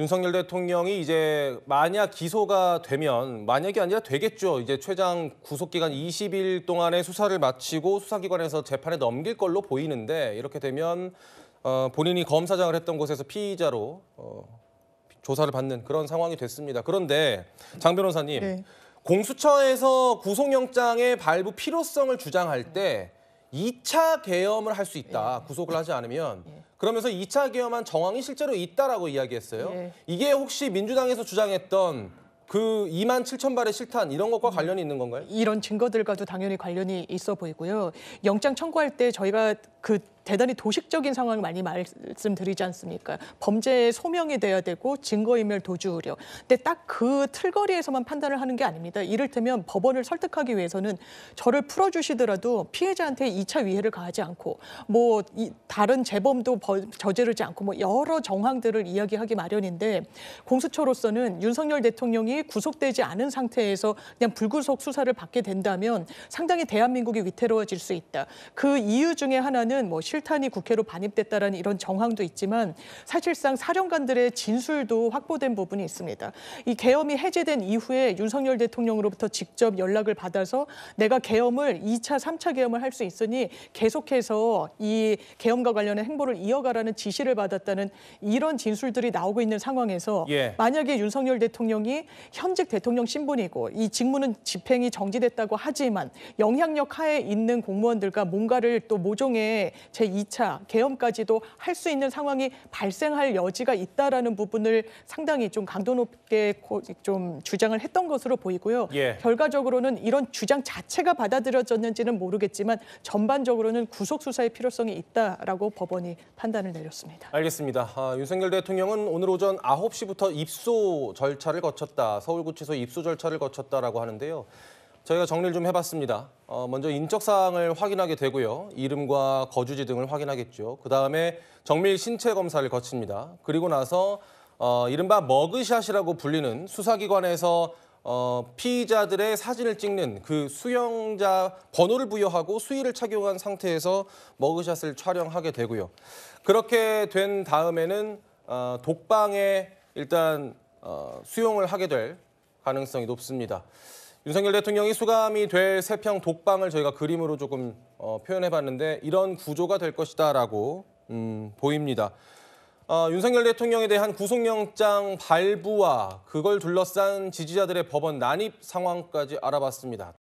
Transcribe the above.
윤석열 대통령이 이제 만약 기소가 되면, 만약이 아니라 되겠죠. 이제 최장 구속기간 20일 동안의 수사를 마치고 수사기관에서 재판에 넘길 걸로 보이는데, 이렇게 되면 본인이 검사장을 했던 곳에서 피의자로 조사를 받는 그런 상황이 됐습니다. 그런데 장 변호사님, 네. 공수처에서 구속영장의 발부 필요성을 주장할 때 2차 계엄을 할 수 있다. 구속을 하지 않으면. 그러면서 2차 계엄한 정황이 실제로 있다라고 이야기했어요. 이게 혹시 민주당에서 주장했던 그 27,000발의 실탄 이런 것과 관련이 있는 건가요? 이런 증거들과도 당연히 관련이 있어 보이고요. 영장 청구할 때 저희가 대단히 도식적인 상황을 많이 말씀드리지 않습니까? 범죄의 소명이 돼야 되고 증거인멸 도주 우려. 근데 딱 그 틀거리에서만 판단을 하는 게 아닙니다. 이를테면 법원을 설득하기 위해서는 저를 풀어주시더라도 피해자한테 2차 위해를 가하지 않고 다른 재범도 저지르지 않고 여러 정황들을 이야기하기 마련인데, 공수처로서는 윤석열 대통령이 구속되지 않은 상태에서 그냥 불구속 수사를 받게 된다면 상당히 대한민국이 위태로워질 수 있다. 그 이유 중에 하나는 실탄이 국회로 반입됐다라는 이런 정황도 있지만, 사실상 사령관들의 진술도 확보된 부분이 있습니다. 이 계엄이 해제된 이후에 윤석열 대통령으로부터 직접 연락을 받아서 내가 계엄을 2차, 3차 계엄을 할 수 있으니 계속해서 이 계엄과 관련한 행보를 이어가라는 지시를 받았다는 이런 진술들이 나오고 있는 상황에서 만약에 윤석열 대통령이 현직 대통령 신분이고 이 직무는 집행이 정지됐다고 하지만 영향력 하에 있는 공무원들과 뭔가를 또 모종의 제2차 계엄까지도 할 수 있는 상황이 발생할 여지가 있다라는 부분을 상당히 좀 강도 높게 좀 주장을 했던 것으로 보이고요. 결과적으로는 이런 주장 자체가 받아들여졌는지는 모르겠지만 전반적으로는 구속 수사의 필요성이 있다라고 법원이 판단을 내렸습니다. 알겠습니다. 윤석열 대통령은 오늘 오전 9시부터 입소 절차를 거쳤다. 서울구치소 입소 절차를 거쳤다라고 하는데요. 저희가 정리를 좀 해봤습니다. 먼저 인적 사항을 확인하게 되고요. 이름과 거주지 등을 확인하겠죠. 그다음에 정밀 신체 검사를 거칩니다. 그리고 나서 이른바 머그샷이라고 불리는 수사기관에서 피의자들의 사진을 찍는 그 수영자 번호를 부여하고 수의를 착용한 상태에서 머그샷을 촬영하게 되고요. 그렇게 된 다음에는 독방에 일단 수용을 하게 될 가능성이 높습니다. 윤석열 대통령이 수감이 될 세평 독방을 저희가 그림으로 조금 표현해봤는데 이런 구조가 될 것이다라고 보입니다. 윤석열 대통령에 대한 구속영장 발부와 그걸 둘러싼 지지자들의 법원 난입 상황까지 알아봤습니다.